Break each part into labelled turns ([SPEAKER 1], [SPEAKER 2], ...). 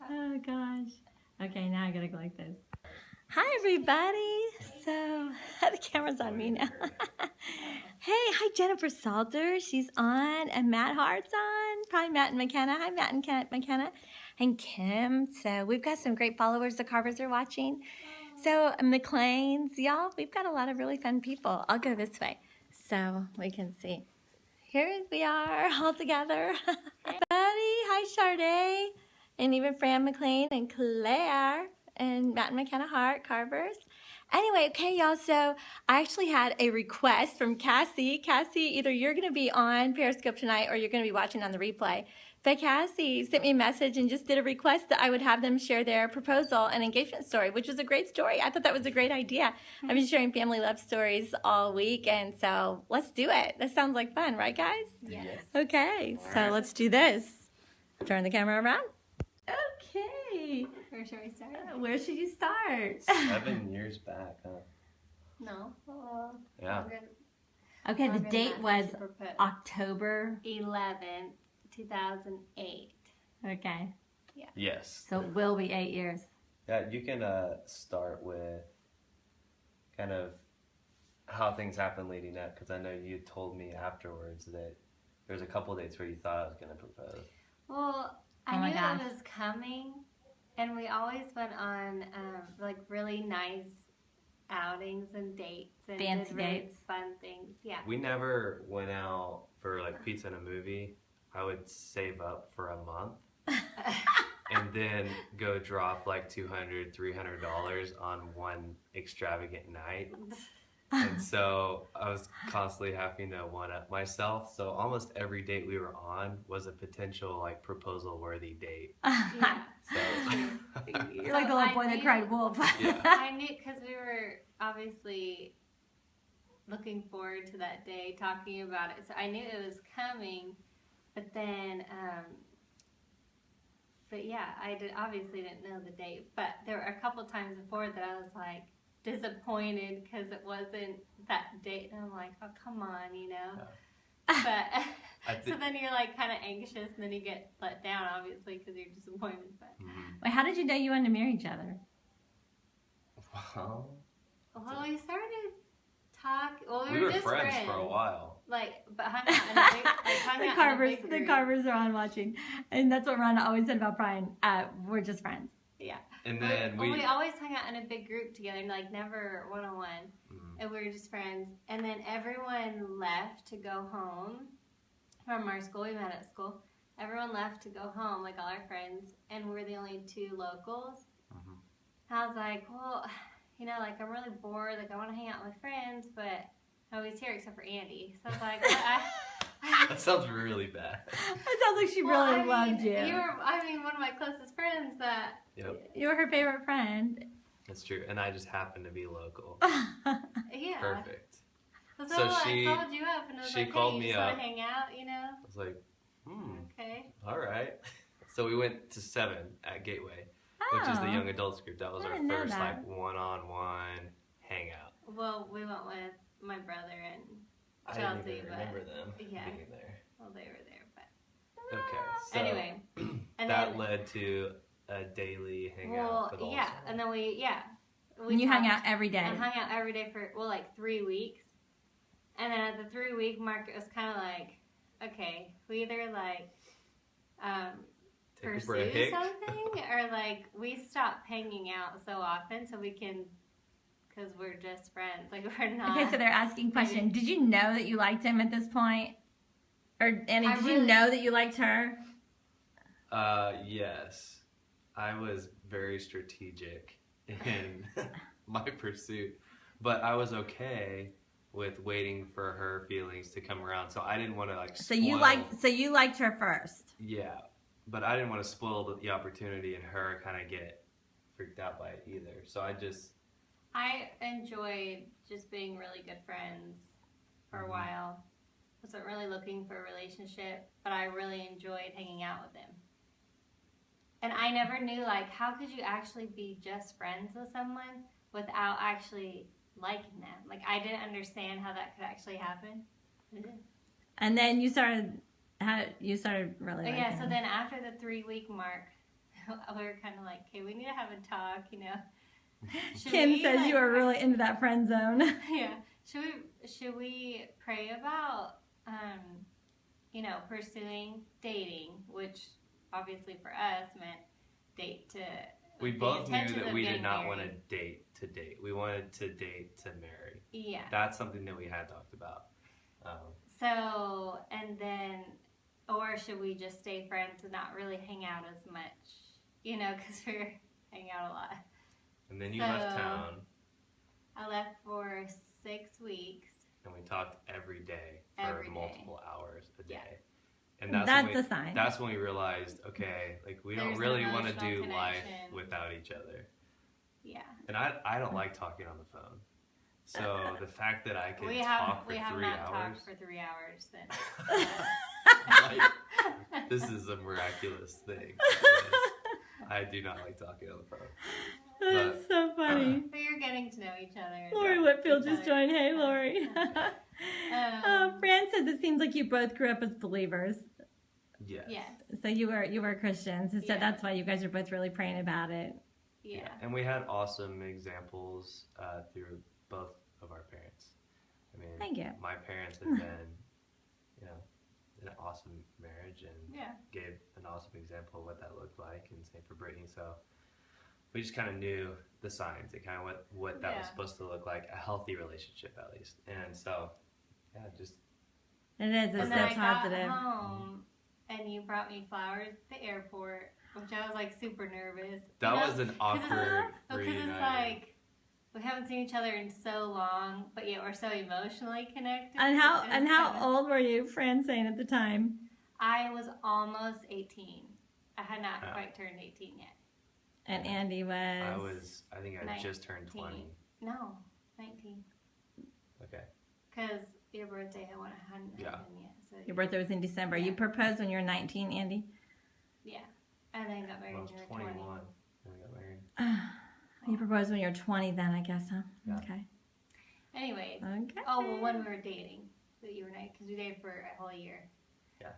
[SPEAKER 1] Oh gosh. Okay, now I gotta go like this. Hi everybody. So the camera's on me now. Hey, hi Jennifer Salter. She's on, and Matt Hart's on. Probably Matt and McKenna. Hi Matt and McKenna, and Kim. So we've got some great followers. The Carvers are watching. So McLean's, y'all. We've got a lot of really fun people. I'll go this way so we can see. Here we are all together. Hey, buddy. Hi, Sade. And even Fran McLean and Claire and Matt and McKenna Hart, Carvers. Anyway, okay, y'all. So I actually had a request from Cassie. Cassie, either you're going to be on Periscope tonight or you're going to be watching on the replay. But Cassie sent me a message and just did a request that I would have them share their proposal and engagement story, which was a great story. I thought that was a great idea. I've been sharing family love stories all week, and so let's do it. That sounds like fun, right, guys?
[SPEAKER 2] Yes.
[SPEAKER 1] Okay, so let's do this. Turn the camera around. Okay.
[SPEAKER 2] Where should we start?
[SPEAKER 1] Where should you start?
[SPEAKER 3] 7 years back, huh?
[SPEAKER 2] No.
[SPEAKER 3] Yeah.
[SPEAKER 1] Okay, the date was October
[SPEAKER 2] 11th, 2008.
[SPEAKER 1] Okay.
[SPEAKER 2] Yeah.
[SPEAKER 3] Yes.
[SPEAKER 1] So it will be 8 years.
[SPEAKER 3] Yeah, you can start with kind of how things happened leading up, because I know you told me afterwards that there was a couple dates where you thought I was going to propose.
[SPEAKER 2] Well, I knew it was coming, and we always went on like really nice outings and dates and
[SPEAKER 1] fancy
[SPEAKER 2] did really
[SPEAKER 1] dates,
[SPEAKER 2] fun things. Yeah.
[SPEAKER 3] We never went out for like pizza and a movie. I would save up for a month and then go drop like $200, $300 on one extravagant night. And so I was constantly having to one-up myself. So almost every date we were on was a potential like proposal-worthy date.
[SPEAKER 2] Yeah.
[SPEAKER 3] So
[SPEAKER 1] You're like the little boy that cried wolf.
[SPEAKER 3] Yeah.
[SPEAKER 2] I knew, because we were obviously looking forward to that day, talking about it. So I knew it was coming, but then, but yeah, obviously didn't know the date. But there were a couple times before that I was like disappointed because it wasn't that date. And I'm like, oh, come on, you know. Yeah. But so then you're like kind of anxious, and then you get let down, obviously, because you're disappointed. But
[SPEAKER 1] Wait, how did you know you wanted to marry each other?
[SPEAKER 3] Well,
[SPEAKER 2] we started talking. Well,
[SPEAKER 3] we were just friends for a while.
[SPEAKER 2] Like, but hung out in a big,
[SPEAKER 1] The Carvers are on watching, and that's what Ron always said about Brian. We're just friends.
[SPEAKER 2] Yeah.
[SPEAKER 3] And then
[SPEAKER 2] we always hung out in a big group together, like never one-on-one. And we were just friends. And then everyone left to go home from our school. We met at school. Everyone left to go home, like all our friends, and we were the only two locals. And I was like, well, you know, like I'm really bored. Like I want to hang out with my friends, but nobody's here except for Andy. So I was like,
[SPEAKER 3] that sounds really bad.
[SPEAKER 1] That sounds like she really loved you.
[SPEAKER 2] You were, one of my closest friends.
[SPEAKER 3] Yep.
[SPEAKER 1] You were her favorite friend.
[SPEAKER 3] That's true, and I just happened to be local.
[SPEAKER 2] Yeah.
[SPEAKER 3] Perfect.
[SPEAKER 2] So
[SPEAKER 3] she
[SPEAKER 2] called you up and was
[SPEAKER 3] she
[SPEAKER 2] like,
[SPEAKER 3] called
[SPEAKER 2] hey,
[SPEAKER 3] me
[SPEAKER 2] you just
[SPEAKER 3] up.
[SPEAKER 2] want to hang out, you know?
[SPEAKER 3] I was like,
[SPEAKER 2] Okay.
[SPEAKER 3] all right. So we went to 7 at Gateway, which is the young adults group. That was our first like one-on-one hangout.
[SPEAKER 2] Well, we went with my brother and
[SPEAKER 3] I
[SPEAKER 2] Chelsea,
[SPEAKER 3] didn't even remember them being there.
[SPEAKER 2] Well, they were there, but
[SPEAKER 3] okay. So
[SPEAKER 2] anyway, and
[SPEAKER 3] that
[SPEAKER 2] then,
[SPEAKER 3] led to a daily hangout. For the whole summer.
[SPEAKER 2] And then we
[SPEAKER 1] you hung out every day.
[SPEAKER 2] I hung out every day for like 3 weeks, and then at the 3-week mark, it was kind of like, okay, we either like pursue something or like we stop hanging out so often so we can. Because we're just friends. Like, we're not.
[SPEAKER 1] Okay, so they're asking question. Did you know that you liked him at this point? Or, Annie, did you know that you liked her?
[SPEAKER 3] Yes. I was very strategic in my pursuit. But I was okay with waiting for her feelings to come around. So I didn't want to, like, spoil.
[SPEAKER 1] So you liked her first?
[SPEAKER 3] Yeah. But I didn't want to spoil the opportunity and her kind of get freaked out by it either. So I enjoyed
[SPEAKER 2] just being really good friends for a while. Wasn't really looking for a relationship, but I really enjoyed hanging out with him. And I never knew, like, how could you actually be just friends with someone without actually liking them? Like, I didn't understand how that could actually happen.
[SPEAKER 1] And then you started How you started really liking
[SPEAKER 2] Yeah, so
[SPEAKER 1] him.
[SPEAKER 2] then after the 3-week mark, we were kind of like, okay, we need to have a talk, you know.
[SPEAKER 1] Kim says you were really into that friend zone.
[SPEAKER 2] Yeah. Should we pray about, you know, pursuing dating, which obviously for us meant date to.
[SPEAKER 3] We both knew that we did not want
[SPEAKER 2] to
[SPEAKER 3] to date. We wanted to date to marry.
[SPEAKER 2] Yeah.
[SPEAKER 3] That's something that we had talked about.
[SPEAKER 2] So, and then, or should we just stay friends and not really hang out as much? You know, because we're hanging out a lot.
[SPEAKER 3] And then you left town.
[SPEAKER 2] I left for 6 weeks.
[SPEAKER 3] And we talked every day for multiple hours a day.
[SPEAKER 2] Yeah.
[SPEAKER 3] And
[SPEAKER 1] that's a sign.
[SPEAKER 3] That's when we realized, okay, like we don't really want to do life without each other.
[SPEAKER 2] Yeah.
[SPEAKER 3] And I don't like talking on the phone. So the fact that I could talk for 3 hours.
[SPEAKER 2] We have not talked for 3 hours then.
[SPEAKER 3] Like, this is a miraculous thing. I do not like talking on the phone.
[SPEAKER 1] That's so funny.
[SPEAKER 2] But you're getting to know each other.
[SPEAKER 1] Lori Whitfield just joined. Hey, Lori. Fran says it seems like you both grew up as believers.
[SPEAKER 3] Yes.
[SPEAKER 1] So you were Christians. So that's why you guys are both really praying about it.
[SPEAKER 2] Yeah.
[SPEAKER 3] And we had awesome examples through both of our parents. I mean,
[SPEAKER 1] thank you.
[SPEAKER 3] My parents have been, you know, an awesome marriage and gave an awesome example of what that looked like, and same for Brittany. So we just kind of knew the signs and kind of what that was supposed to look like, a healthy relationship at least. And so, just.
[SPEAKER 1] It is. It's so positive.
[SPEAKER 2] I got home and you brought me flowers at the airport, which I was like super nervous.
[SPEAKER 3] That was an awkward
[SPEAKER 2] because it's like we haven't seen each other in so long, but yet we're so emotionally connected.
[SPEAKER 1] And how old were you, Fran, saying at the time?
[SPEAKER 2] I was almost 18. I had not quite turned 18 yet.
[SPEAKER 1] And Andy was?
[SPEAKER 3] I think I just turned 20.
[SPEAKER 2] No, 19.
[SPEAKER 3] Okay.
[SPEAKER 2] Because your birthday, I hadn't been yet. So
[SPEAKER 1] your birthday was in December. You proposed when you were 19, Andy?
[SPEAKER 2] Yeah. And then got married when you were 20.
[SPEAKER 3] 21. Then we got married.
[SPEAKER 1] You proposed when you were 20 then, I guess, huh?
[SPEAKER 3] Yeah.
[SPEAKER 1] Okay.
[SPEAKER 2] Anyways.
[SPEAKER 1] Okay.
[SPEAKER 2] Oh, well, when we were dating. That you and I, because we dated for a whole year.
[SPEAKER 3] Yeah.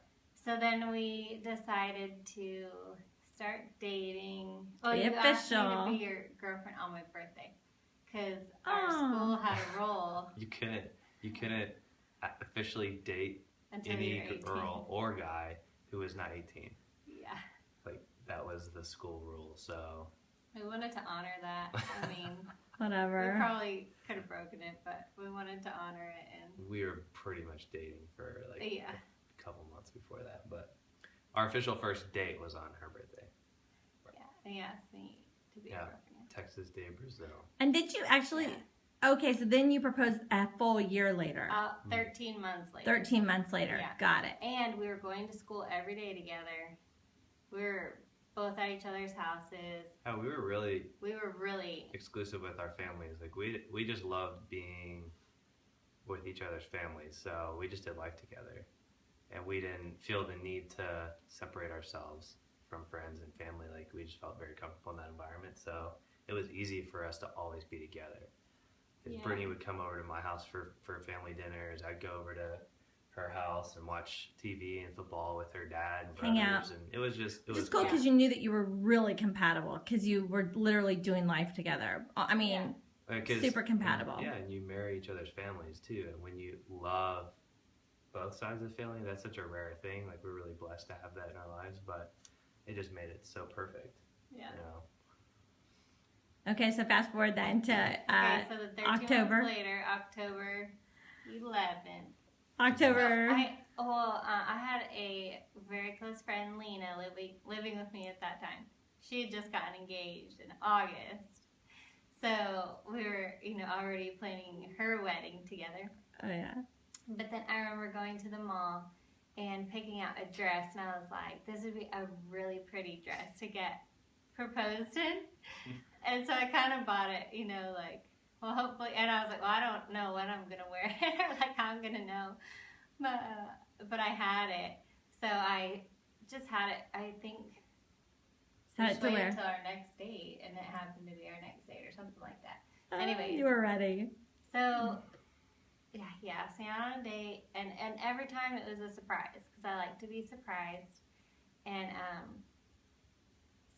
[SPEAKER 2] So then we decided to start dating. Oh,
[SPEAKER 1] Be
[SPEAKER 2] you asked me to
[SPEAKER 1] official.
[SPEAKER 2] be your girlfriend on my birthday. Because our school had a rule.
[SPEAKER 3] You couldn't officially date any girl or guy who was not 18.
[SPEAKER 2] Yeah.
[SPEAKER 3] Like, that was the school rule, so.
[SPEAKER 2] We wanted to honor that. I mean,
[SPEAKER 1] whatever.
[SPEAKER 2] We probably could have broken it, but we wanted to honor it. And
[SPEAKER 3] we were pretty much dating for like
[SPEAKER 2] a
[SPEAKER 3] couple months before that, but our official first date was on her birthday.
[SPEAKER 2] Yeah, and he asked me to be a girlfriend.
[SPEAKER 3] Texas Day, Brazil.
[SPEAKER 1] And did you actually? Okay, so then you proposed a full year later.
[SPEAKER 2] 13 months later.
[SPEAKER 1] 13 months later.
[SPEAKER 2] Yeah.
[SPEAKER 1] Got it.
[SPEAKER 2] And we were going to school every day together. We were both at each other's houses.
[SPEAKER 3] Oh, we were really
[SPEAKER 2] exclusive
[SPEAKER 3] with our families. Like we just loved being with each other's families. So we just did life together, and we didn't feel the need to separate ourselves from friends and family. Like we just felt very comfortable in that environment. So it was easy for us to always be together. Because Brittany would come over to my house for family dinners. I'd go over to her house and watch TV and football with her dad and brothers.
[SPEAKER 1] Hang out.
[SPEAKER 3] And it was
[SPEAKER 1] cool because you knew that you were really compatible because you were literally doing life together. I mean, super compatible.
[SPEAKER 3] Yeah, and you marry each other's families too. And when you love both sides of the family, that's such a rare thing. Like we're really blessed to have that in our lives, but it just made it so perfect.
[SPEAKER 2] Yeah.
[SPEAKER 3] You know?
[SPEAKER 1] Okay, so fast forward then to
[SPEAKER 2] so the 13
[SPEAKER 1] October.
[SPEAKER 2] Months later, October 11th.
[SPEAKER 1] October.
[SPEAKER 2] I had a very close friend, Lena, living with me at that time. She had just gotten engaged in August. So we were, already planning her wedding together.
[SPEAKER 1] Oh, yeah.
[SPEAKER 2] But then I remember going to the mall and picking out a dress, and I was like, this would be a really pretty dress to get proposed in. And so I kind of bought it, well, hopefully, and I was like, well, I don't know when I'm going to wear it, or like how I'm going to know. But I had it. So I just had it, I think, until our next date, and it happened to be our next date or something like that.
[SPEAKER 1] Oh,
[SPEAKER 2] Anyways.
[SPEAKER 1] You were ready.
[SPEAKER 2] So Yeah, so on a date, and every time it was a surprise because I like to be surprised, and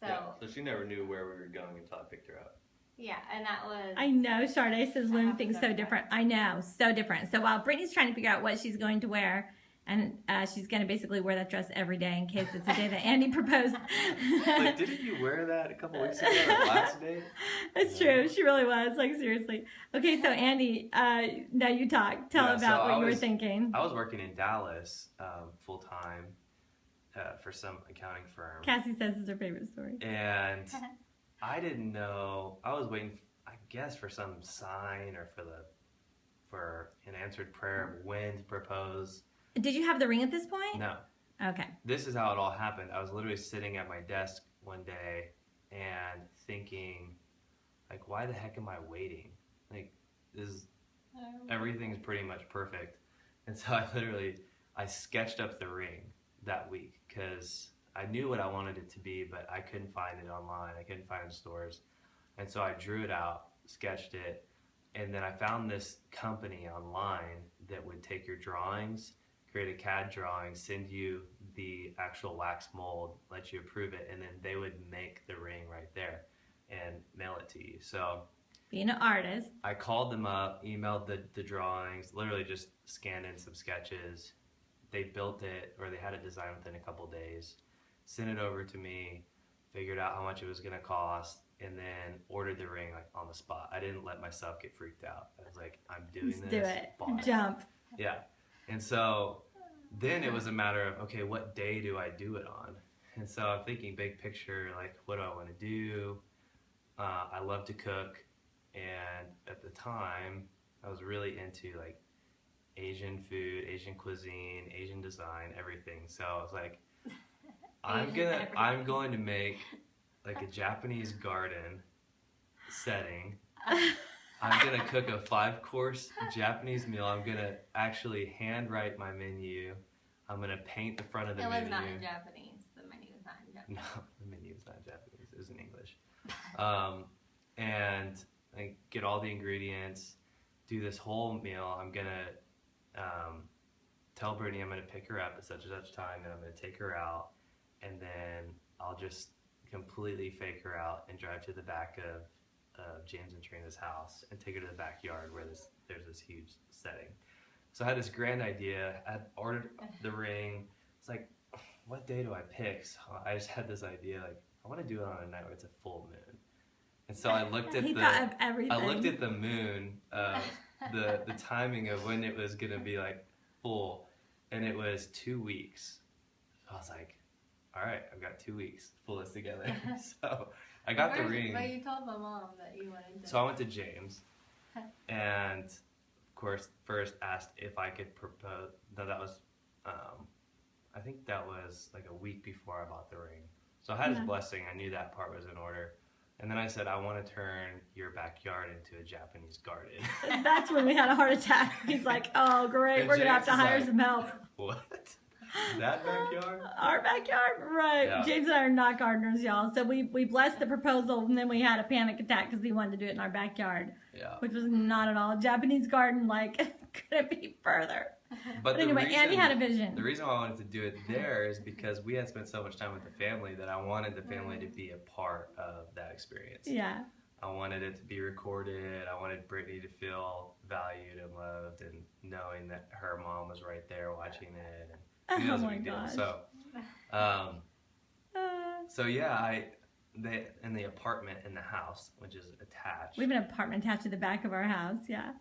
[SPEAKER 3] So she never knew where we were going until I picked her up.
[SPEAKER 2] Yeah, and that was.
[SPEAKER 1] I know. Sade says women think so different. I know, so different. So while Brittany's trying to figure out what she's going to wear, and she's going to basically wear that dress every day in case it's the day that Andy proposed.
[SPEAKER 3] Like, didn't you wear that a couple weeks ago, like last day?
[SPEAKER 1] That's true. She really was. Like, seriously. Okay, so Andy, now you talk. Tell about what you were thinking.
[SPEAKER 3] I was working in Dallas full time for some accounting firm.
[SPEAKER 1] Cassie says it's her favorite story.
[SPEAKER 3] And I didn't know. I was waiting, I guess, for some sign or for an answered prayer of when to propose.
[SPEAKER 1] Did you have the ring at this point?
[SPEAKER 3] No.
[SPEAKER 1] Okay.
[SPEAKER 3] This is how it all happened. I was literally sitting at my desk one day and thinking, like, why the heck am I waiting? Like, everything's pretty much perfect. And so I sketched up the ring that week because I knew what I wanted it to be, but I couldn't find it online. I couldn't find it in stores. And so I drew it out, sketched it, and then I found this company online that would take your drawings, create a CAD drawing, send you the actual wax mold, let you approve it, and then they would make the ring right there and mail it to you. So
[SPEAKER 1] being an artist,
[SPEAKER 3] I called them up, emailed the drawings, literally just scanned in some sketches. They built it, or they had it designed within a couple days, sent it over to me, figured out how much it was going to cost, and then ordered the ring like on the spot. I didn't let myself get freaked out. I was like, I'm doing this.
[SPEAKER 1] Do it.
[SPEAKER 3] Bought
[SPEAKER 1] Jump.
[SPEAKER 3] Yeah. And so then it was a matter of, okay, what day do I do it on? And so I'm thinking big picture, like, what do I want to do? I love to cook. And at the time, I was really into like Asian food, Asian cuisine, Asian design, everything. So I was like, I'm going to make like a Japanese garden setting. I'm going to cook a 5-course Japanese meal. I'm going to actually handwrite my menu. I'm going to paint the front of the menu.
[SPEAKER 2] It was not in Japanese. The menu was not in Japanese.
[SPEAKER 3] No, the menu was not in Japanese. It was in English. And I get all the ingredients, do this whole meal. I'm going to tell Brittany I'm going to pick her up at such and such time, and I'm going to take her out, and then I'll just completely fake her out and drive to the back of James and Trina's house and take her to the backyard where there's this huge setting. So I had this grand idea. I had ordered the ring. It's like, what day do I pick? So I just had this idea, like, I want to do it on a night where it's a full moon. And so I looked at the moon, the timing of when it was gonna be like full, and it was 2 weeks. So I was like, all right, I've got 2 weeks to pull this together. So I got the ring.
[SPEAKER 2] But you told my mom that you wanted to.
[SPEAKER 3] So I went to James, and of course, first asked if I could propose. No, that was, I think that was like a week before I bought the ring. So I had his blessing. I knew that part was in order. And then I said, I want to turn your backyard into a Japanese garden.
[SPEAKER 1] That's when we had a heart attack. He's like, oh, great. We're going to have to hire some help.
[SPEAKER 3] What? That backyard?
[SPEAKER 1] Our backyard? Right. Yeah. James and I are not gardeners, y'all. So we blessed the proposal, and then we had a panic attack because he wanted to do it in our backyard.
[SPEAKER 3] Yeah.
[SPEAKER 1] Which was not at all. Japanese garden, like, couldn't be further. But anyway, Andy had a vision.
[SPEAKER 3] The reason why I wanted to do it there is because we had spent so much time with the family that I wanted the family to be a part of that experience.
[SPEAKER 1] Yeah.
[SPEAKER 3] I wanted it to be recorded. I wanted Brittany to feel valued and loved, and knowing that her mom was right there watching it. And it was a big deal. So yeah, in the apartment in the house, which is attached.
[SPEAKER 1] We have an apartment attached to the back of our house. Yeah.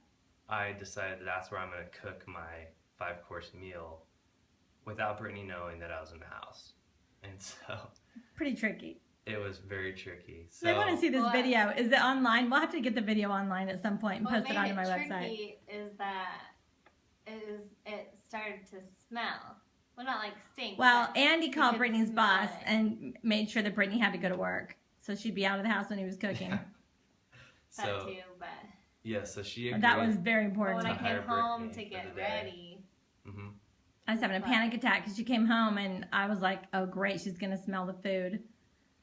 [SPEAKER 3] I decided that's where I'm going to cook my 5-course meal without Brittany knowing that I was in the house. And so...
[SPEAKER 1] Pretty tricky.
[SPEAKER 3] It was very tricky. So
[SPEAKER 1] I want to see this video. Is it online? We'll have to get the video online at some point and post it onto my website.
[SPEAKER 2] What made it tricky is that it started to smell. Well, not like stink.
[SPEAKER 1] Well, Andy called Brittany's boss and made sure that Brittany had to go to work. So she'd be out of the house when he was cooking.
[SPEAKER 2] That too, but...
[SPEAKER 3] Yeah, so she agreed.
[SPEAKER 1] That was very important.
[SPEAKER 2] When I came home to get ready,
[SPEAKER 1] I was having a panic attack because she came home and I was like, "Oh, great, she's gonna smell the food."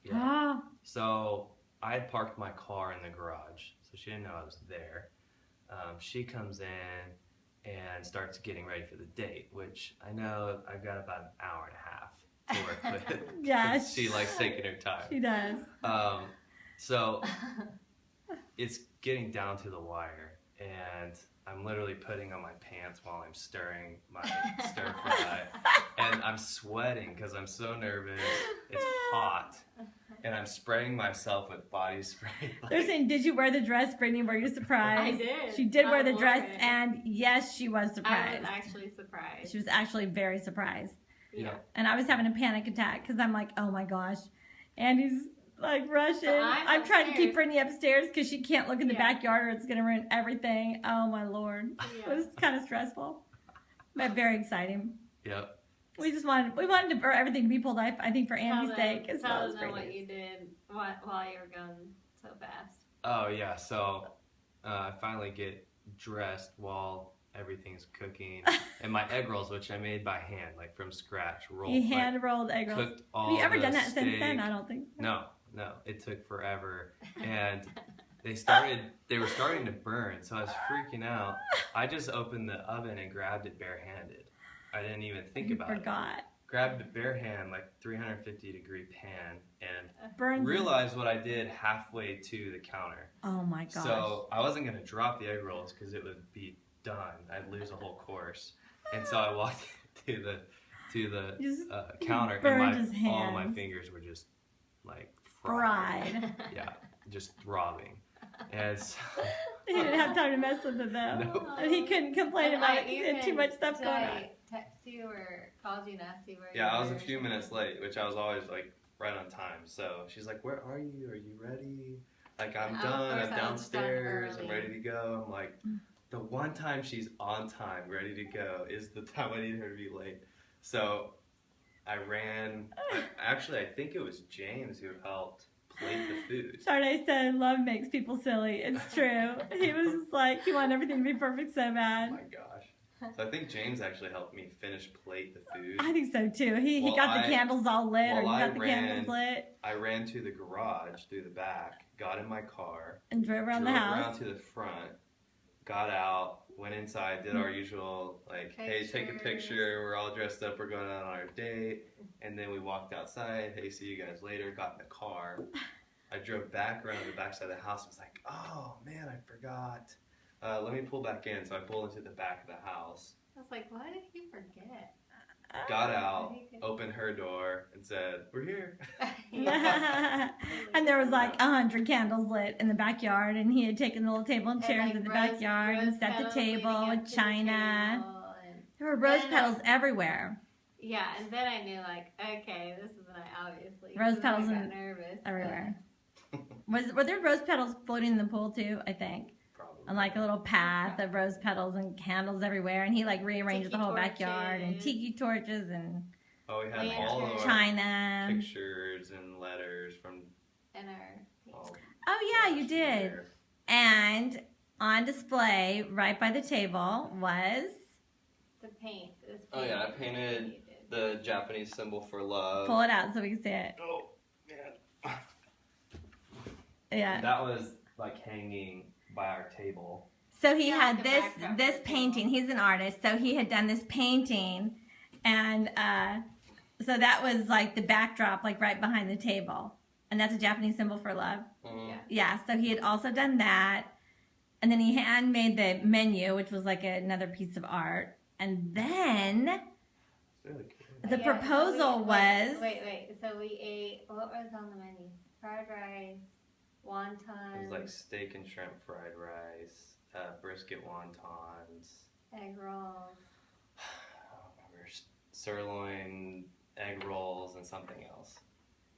[SPEAKER 3] Yeah. So I had parked my car in the garage, so she didn't know I was there. She comes in and starts getting ready for the date, which I know I've got about an hour and a half to work with.
[SPEAKER 1] Yeah,
[SPEAKER 3] She likes taking her time.
[SPEAKER 1] She does.
[SPEAKER 3] So it's getting down to the wire, and I'm literally putting on my pants while I'm stirring my stir fry, and I'm sweating because I'm so nervous. It's hot, and I'm spraying myself with body spray.
[SPEAKER 1] They're saying, did you wear the dress, Brittany? Were you surprised?
[SPEAKER 2] I did.
[SPEAKER 1] She did wear the
[SPEAKER 2] wore
[SPEAKER 1] dress,
[SPEAKER 2] it.
[SPEAKER 1] and yes, she was
[SPEAKER 2] I
[SPEAKER 1] surprised.
[SPEAKER 2] was actually surprised.
[SPEAKER 1] She was actually very surprised.
[SPEAKER 2] Yeah.
[SPEAKER 1] And I was having a panic attack because I'm like, oh my gosh. Andy's like rushing.
[SPEAKER 2] So
[SPEAKER 1] I'm trying to keep
[SPEAKER 2] upstairs.
[SPEAKER 1] Brittany upstairs because she can't look in the
[SPEAKER 2] Yeah.
[SPEAKER 1] backyard or it's going to ruin everything. Oh my Lord.
[SPEAKER 2] Yeah.
[SPEAKER 1] It was kind of stressful, but very exciting.
[SPEAKER 3] Yep.
[SPEAKER 1] We wanted for everything to be pulled off, I think, for Andy's sake as well
[SPEAKER 2] Tell
[SPEAKER 1] as
[SPEAKER 2] them what
[SPEAKER 1] Brittany's.
[SPEAKER 2] you did while you were going so fast.
[SPEAKER 3] Oh yeah. So I finally get dressed while everything's cooking, and my egg rolls, which I made by hand, like from scratch, rolled.
[SPEAKER 1] He hand rolled egg rolls.
[SPEAKER 3] Cooked all
[SPEAKER 1] Have you ever
[SPEAKER 3] the
[SPEAKER 1] done that since
[SPEAKER 3] steak.
[SPEAKER 1] then? I don't think so.
[SPEAKER 3] No, it took forever, and they were starting to burn, so I was freaking out. I just opened the oven and grabbed it barehanded. I didn't even think about it.
[SPEAKER 1] Forgot.
[SPEAKER 3] Grabbed it bare hand, like 350-degree pan, and
[SPEAKER 1] Burns.
[SPEAKER 3] realized what I did halfway to the counter.
[SPEAKER 1] Oh my gosh.
[SPEAKER 3] So I wasn't gonna drop the egg rolls because it would be done. I'd lose a whole course, and so I walked to the
[SPEAKER 1] Just
[SPEAKER 3] counter,
[SPEAKER 1] burned
[SPEAKER 3] and
[SPEAKER 1] his
[SPEAKER 3] all my
[SPEAKER 1] hands.
[SPEAKER 3] fingers were just like
[SPEAKER 1] Fried.
[SPEAKER 3] Yeah, just throbbing. And so,
[SPEAKER 1] He didn't have time to mess with it though.
[SPEAKER 3] No.
[SPEAKER 1] And he couldn't complain
[SPEAKER 2] And
[SPEAKER 1] about
[SPEAKER 2] I
[SPEAKER 1] it because he had too
[SPEAKER 2] even-
[SPEAKER 1] much stuff
[SPEAKER 2] did
[SPEAKER 1] going on.
[SPEAKER 2] I text you or called you to ask you where you
[SPEAKER 3] yeah, I was
[SPEAKER 2] were
[SPEAKER 3] a
[SPEAKER 2] or
[SPEAKER 3] few minutes
[SPEAKER 2] something?
[SPEAKER 3] late, which I was always like right on time. So she's like, "Where are you? Are you ready?" Like, I'm
[SPEAKER 2] Of
[SPEAKER 3] done.
[SPEAKER 2] course
[SPEAKER 3] I'm
[SPEAKER 2] I was done
[SPEAKER 3] downstairs. I'm
[SPEAKER 2] early.
[SPEAKER 3] ready to go. I'm like, the one time she's on time, ready to go, is the time I need her to be late. So I ran. Actually, I think it was James who helped plate the food.
[SPEAKER 1] Sade said, love makes people silly. It's true. He was just like, he wanted everything to be perfect so
[SPEAKER 3] Oh
[SPEAKER 1] bad.
[SPEAKER 3] my gosh. So I think James actually helped me finish plate the food.
[SPEAKER 1] I think so too. He
[SPEAKER 3] Well,
[SPEAKER 1] got the candles all lit, or
[SPEAKER 3] well,
[SPEAKER 1] he
[SPEAKER 3] I
[SPEAKER 1] got the candles lit,
[SPEAKER 3] I ran to the garage through the back, got in my car,
[SPEAKER 1] and drove around the
[SPEAKER 3] drove
[SPEAKER 1] house.
[SPEAKER 3] around to the front, got out, went inside, did our usual, like, hey, take a
[SPEAKER 2] Pictures.
[SPEAKER 3] picture, we're all dressed up, we're going out on our date, and then we walked outside, hey, see you guys later, got in the car. I drove back around to the back side of the house, I was like, oh man, I forgot. Let me pull back in, so I pulled into the back of the house,
[SPEAKER 2] I was like, why did you forget?
[SPEAKER 3] got out, opened her door, and said, we're here.
[SPEAKER 1] And there was like 100 candles lit in the backyard, and he had taken the little table and chairs in the backyard and set the table with china. There were rose
[SPEAKER 2] Then,
[SPEAKER 1] petals everywhere.
[SPEAKER 2] Yeah, and then I knew, like, okay, this is the night, obviously.
[SPEAKER 1] Rose
[SPEAKER 2] So then
[SPEAKER 1] petals
[SPEAKER 2] I got
[SPEAKER 1] and-
[SPEAKER 2] nervous.
[SPEAKER 1] Everywhere. Were there rose petals floating in the pool too? I think.
[SPEAKER 3] Probably.
[SPEAKER 1] And like a little path of rose petals and candles everywhere, and he like rearranged the
[SPEAKER 2] Tiki
[SPEAKER 1] whole backyard and
[SPEAKER 2] torches.
[SPEAKER 1] tiki torches and
[SPEAKER 3] Oh, we had
[SPEAKER 2] Lanterns.
[SPEAKER 3] all of our
[SPEAKER 1] china.
[SPEAKER 3] pictures and letters from
[SPEAKER 2] And our
[SPEAKER 3] all
[SPEAKER 1] Oh yeah, you did.
[SPEAKER 3] there.
[SPEAKER 1] And on display right by the table was
[SPEAKER 2] the paint. This
[SPEAKER 3] Oh, yeah, I
[SPEAKER 2] paint
[SPEAKER 3] painted
[SPEAKER 2] you did.
[SPEAKER 3] The Japanese symbol for love.
[SPEAKER 1] pull it out so we can see it.
[SPEAKER 3] Oh, man.
[SPEAKER 1] Yeah.
[SPEAKER 3] That was like hanging by our table.
[SPEAKER 1] So he
[SPEAKER 2] Yeah,
[SPEAKER 1] had
[SPEAKER 2] like a
[SPEAKER 1] this
[SPEAKER 2] backdrop
[SPEAKER 1] this
[SPEAKER 2] for the
[SPEAKER 1] painting.
[SPEAKER 2] table.
[SPEAKER 1] He's an artist, so he had done this painting, and so that was like the backdrop, like right behind the table, and that's a Japanese symbol for love.
[SPEAKER 3] Mm.
[SPEAKER 2] Yeah.
[SPEAKER 1] Yeah. So he had also done that, and then he handmade the menu, which was like another piece of art, and then
[SPEAKER 3] It's really cool.
[SPEAKER 1] the
[SPEAKER 2] Yeah,
[SPEAKER 1] proposal
[SPEAKER 2] so
[SPEAKER 1] was
[SPEAKER 2] Wait. So we ate, what was on the menu? Fried rice, wonton,
[SPEAKER 3] It was like steak and shrimp fried rice, brisket wontons,
[SPEAKER 2] egg rolls.
[SPEAKER 3] I don't remember, sirloin egg rolls, and something else.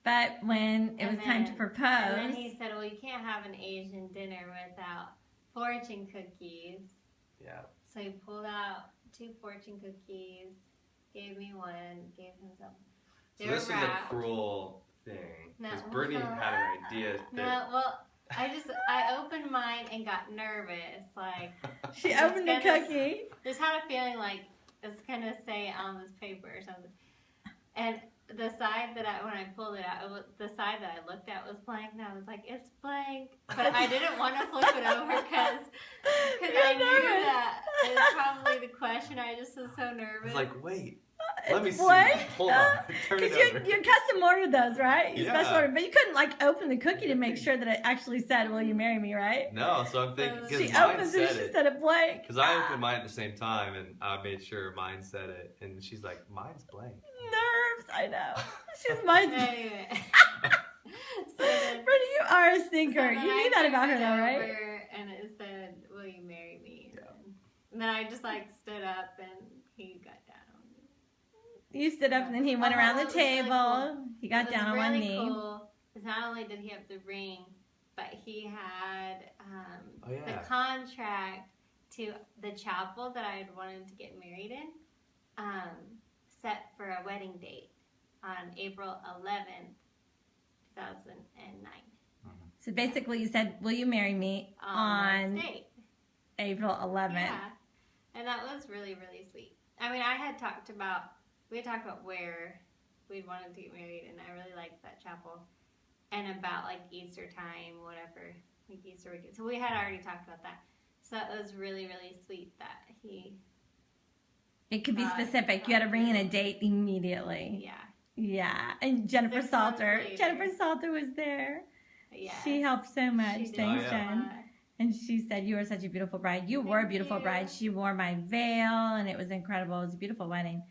[SPEAKER 1] but when it
[SPEAKER 2] And
[SPEAKER 1] was time to
[SPEAKER 2] then-
[SPEAKER 1] propose,
[SPEAKER 2] And then he said, well, you can't have an Asian dinner without fortune cookies.
[SPEAKER 3] Yeah.
[SPEAKER 2] So he pulled out 2 fortune cookies, gave me one, gave him some.
[SPEAKER 3] So
[SPEAKER 2] They were
[SPEAKER 3] this is a
[SPEAKER 2] wrapped.
[SPEAKER 3] cruel thing
[SPEAKER 2] No,
[SPEAKER 3] because Brittany
[SPEAKER 2] well,
[SPEAKER 3] had an idea that
[SPEAKER 2] No, well, I opened mine and got nervous. Like,
[SPEAKER 1] she
[SPEAKER 2] It's
[SPEAKER 1] opened the
[SPEAKER 2] gonna-
[SPEAKER 1] cookie.
[SPEAKER 2] just had a feeling like it's gonna say on this paper or something. And the side that when I pulled it out, the side that I looked at was blank, and I was like, it's blank. But I didn't want to flip it over because I knew that it was probably the question. I just was so
[SPEAKER 3] I
[SPEAKER 2] nervous.
[SPEAKER 3] was like, wait.
[SPEAKER 1] It's
[SPEAKER 3] Let me see.
[SPEAKER 1] blank?
[SPEAKER 3] Hold on. Turn it over.
[SPEAKER 1] Because you custom ordered those, right? You
[SPEAKER 3] Yeah.
[SPEAKER 1] special ordered, but you couldn't like open the cookie to make sure that it actually said, "Will you marry me?" Right?
[SPEAKER 3] No, so I'm thinking
[SPEAKER 1] She
[SPEAKER 3] because mine
[SPEAKER 1] opens
[SPEAKER 3] said
[SPEAKER 1] it. She
[SPEAKER 3] it.
[SPEAKER 1] said it blank.
[SPEAKER 3] Because I opened mine at the same time, and I made sure mine said it, and she's like, "Mine's blank."
[SPEAKER 1] Nerves. I know. She's mine.
[SPEAKER 2] Anyway.
[SPEAKER 1] Brittany, you are a stinker.
[SPEAKER 2] So
[SPEAKER 1] You knew that about her, though, right?
[SPEAKER 2] And it said, "Will you marry me?" And then I just like stood up, and he got down on me.
[SPEAKER 1] You stood up, and then he went around the
[SPEAKER 2] It was really
[SPEAKER 1] table.
[SPEAKER 2] cool.
[SPEAKER 1] He got down on
[SPEAKER 2] really
[SPEAKER 1] one knee.
[SPEAKER 2] Cool, because not only did he have the ring, but he had the
[SPEAKER 3] yeah.
[SPEAKER 2] contract to the chapel that I had wanted to get married in, set for a wedding date on April 11th, 2009.
[SPEAKER 1] So basically, you said, "Will you marry me?" on
[SPEAKER 2] this date.
[SPEAKER 1] April 11th.
[SPEAKER 2] Yeah, and that was really, really sweet. I mean, we had talked about where we wanted to get married, and I really liked that chapel, and about like Easter time, whatever, like Easter weekend. So we had already talked about that. So it was really, really sweet that he.
[SPEAKER 1] It could be specific. You had to bring in a date immediately.
[SPEAKER 2] Yeah.
[SPEAKER 1] Yeah, and Jennifer
[SPEAKER 2] 6 months
[SPEAKER 1] Salter.
[SPEAKER 2] later.
[SPEAKER 1] Helped was there.
[SPEAKER 2] Yes.
[SPEAKER 1] She helped so much.
[SPEAKER 2] She did.
[SPEAKER 1] Thanks,
[SPEAKER 3] Oh, yeah.
[SPEAKER 1] Jen. And she said, "You are such a beautiful bride." You were a
[SPEAKER 2] Thank
[SPEAKER 1] beautiful
[SPEAKER 2] you.
[SPEAKER 1] bride. She wore my veil, and it was incredible. It was a beautiful wedding.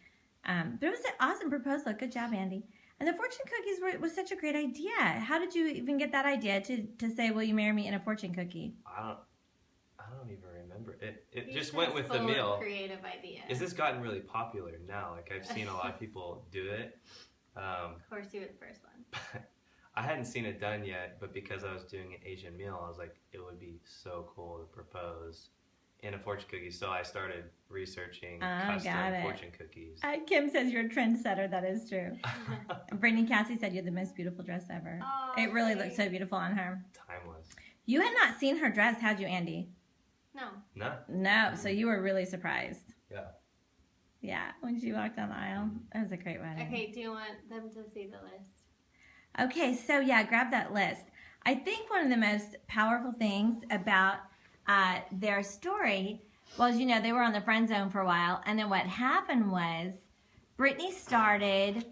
[SPEAKER 1] But it was an awesome proposal. Good job, Andy. And the fortune cookies was such a great idea. How did you even get that idea to say, "Will you marry me?" in a fortune cookie?
[SPEAKER 3] I don't even remember. It
[SPEAKER 2] He's
[SPEAKER 3] just went with the
[SPEAKER 2] full of
[SPEAKER 3] meal.
[SPEAKER 2] creative ideas.
[SPEAKER 3] Is this gotten really popular now? Like I've seen a lot of people do it.
[SPEAKER 2] Of course, you were the first one.
[SPEAKER 3] I hadn't seen it done yet, but because I was doing an Asian meal, I was like, it would be so cool to propose in a fortune cookie. So I started researching custom fortune cookies.
[SPEAKER 1] Kim says you're a trendsetter. That is true. Brittany Cassie said you had the most beautiful dress ever.
[SPEAKER 2] Oh,
[SPEAKER 1] It really
[SPEAKER 2] thanks.
[SPEAKER 1] looked so beautiful on her.
[SPEAKER 3] Timeless.
[SPEAKER 1] You had not seen her dress, had you, Andy?
[SPEAKER 2] No.
[SPEAKER 3] No.
[SPEAKER 1] No, so you were really surprised.
[SPEAKER 3] Yeah.
[SPEAKER 1] Yeah, when she walked down the aisle. That was a great wedding.
[SPEAKER 2] Okay, do you want them to see the list?
[SPEAKER 1] Okay, so yeah, grab that list. I think one of the most powerful things about their story was, they were on the friend zone for a while, and then what happened was Brittany started.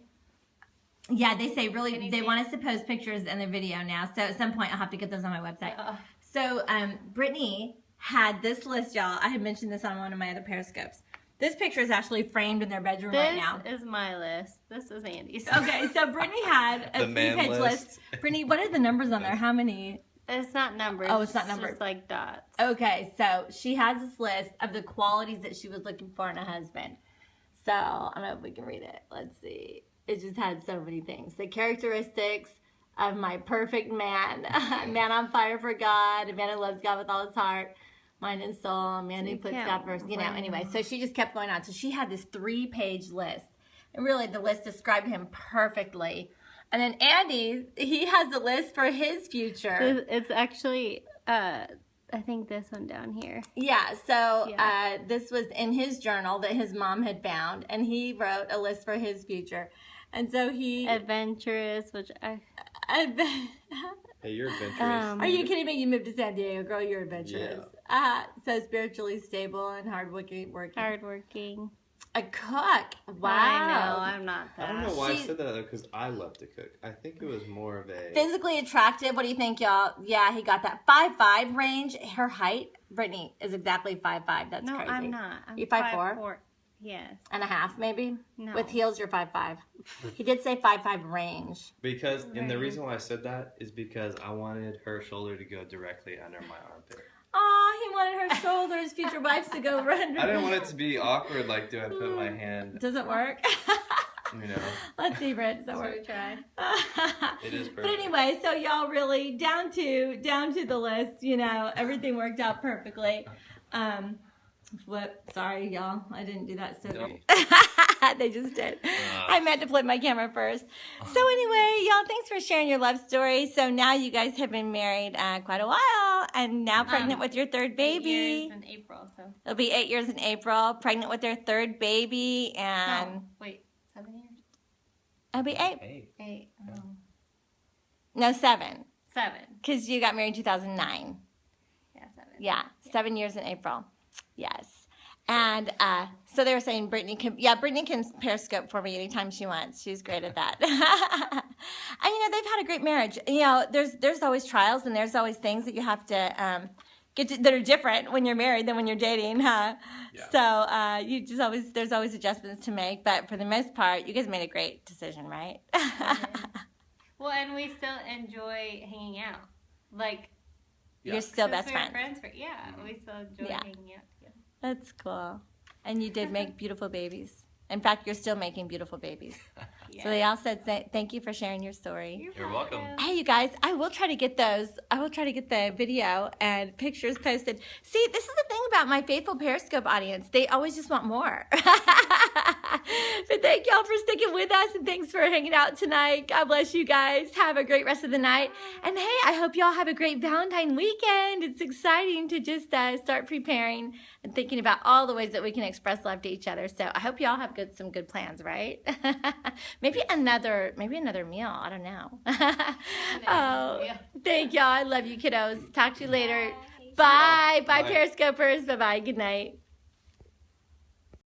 [SPEAKER 1] Yeah, they say really they want us to post pictures in the video now. So at some point I'll have to get those on my website. So Brittany had this list, y'all. I had mentioned this on one of my other Periscopes. This picture is actually framed in their bedroom right now.
[SPEAKER 2] This is my list. This is Andy's.
[SPEAKER 1] Okay, so Brittany had a 3-page list. Brittany, what are the numbers on there? How many?
[SPEAKER 2] It's not numbers.
[SPEAKER 1] Oh, it's not numbered.
[SPEAKER 2] It's like dots.
[SPEAKER 1] Okay, so she has this list of the qualities that she was looking for in a husband. So I don't know if we can read it. Let's see. It just had so many things. The characteristics of my perfect man. A man on fire for God. A man who loves God with all his heart, mind and soul. A man who puts God first. Anyway. So she just kept going on. So she had this 3-page list. And really, the list described him perfectly. And then Andy, he has the list for his future.
[SPEAKER 2] It's actually, I think this one down here.
[SPEAKER 1] Yeah, so this was in his journal that his mom had found, and he wrote a list for his future. And so he...
[SPEAKER 2] Adventurous, which I...
[SPEAKER 3] Hey, you're adventurous.
[SPEAKER 1] Are you kidding me? You moved to San Diego, girl. You're adventurous. So spiritually stable and hardworking.
[SPEAKER 2] Hardworking.
[SPEAKER 1] A cook. Wow.
[SPEAKER 2] I know, I'm not that.
[SPEAKER 3] I don't know why I said that because I love to cook. I think it was more of a...
[SPEAKER 1] Physically attractive. What do you think, y'all? Yeah, he got that 5'5" range. Her height, Brittany, is exactly 5'5". That's
[SPEAKER 2] no,
[SPEAKER 1] crazy.
[SPEAKER 2] I'm not. I'm
[SPEAKER 1] You 5'4"?
[SPEAKER 2] 5'4". Yes.
[SPEAKER 1] And a half, maybe?
[SPEAKER 2] No.
[SPEAKER 1] With heels, you're 5'5". He did say 5'5" range.
[SPEAKER 3] Because, and the reason why I said that is because I wanted her shoulder to go directly under my armpit.
[SPEAKER 1] He wanted her shoulder, his future wives, to go run.
[SPEAKER 3] I didn't want it to be awkward, like, do I put my hand...
[SPEAKER 1] Does it work? Let's see, Britt. Does that work?
[SPEAKER 2] Should we try?
[SPEAKER 3] It is perfect.
[SPEAKER 1] But anyway, so y'all really, down to the list, everything worked out perfectly. Flip. Sorry, y'all. I didn't do that so good. They just did. I meant to flip my camera first. So anyway, y'all, thanks for sharing your love story. So now you guys have been married quite a while, and now pregnant with your 3rd baby.
[SPEAKER 2] 8 years in April, so.
[SPEAKER 1] It'll be 8 years in April. Pregnant with their 3rd baby, and...
[SPEAKER 2] No, wait, 7 years?
[SPEAKER 1] I'll be 8.
[SPEAKER 3] 8.
[SPEAKER 2] 8. Oh.
[SPEAKER 1] No, 7.
[SPEAKER 2] 7.
[SPEAKER 1] Because you got married in 2009.
[SPEAKER 2] Yeah, 7.
[SPEAKER 1] Yeah, 7 years in April. Yes. And so they were saying Brittany can Periscope for me anytime she wants. She's great at that. And, you know, they've had a great marriage. You know, there's always trials and there's always things that you have to get to, that are different when you're married than when you're dating, huh? Yeah. So you just there's always adjustments to make. But for the most part, you guys made a great decision, right?
[SPEAKER 2] Well, and we still enjoy hanging out. Like,
[SPEAKER 1] you're still best friends.
[SPEAKER 2] Yeah, we still enjoy hanging out together.
[SPEAKER 1] That's cool. And you did make beautiful babies. In fact, you're still making beautiful babies. Yeah. So they all said thank you for sharing your story.
[SPEAKER 3] You're welcome.
[SPEAKER 1] Hey, you guys, I will try to get the video and pictures posted. See, this is the thing about my faithful Periscope audience. They always just want more. But thank y'all for sticking with us, and thanks for hanging out tonight. God bless you guys. Have a great rest of the night. And hey, I hope y'all have a great Valentine weekend. It's exciting to just start preparing and thinking about all the ways that we can express love to each other. So I hope y'all have some good plans, right? maybe another meal. I don't know. Thank y'all. I love you, kiddos. Talk to you later. Bye. Bye, Periscopers. Bye-bye. Good night.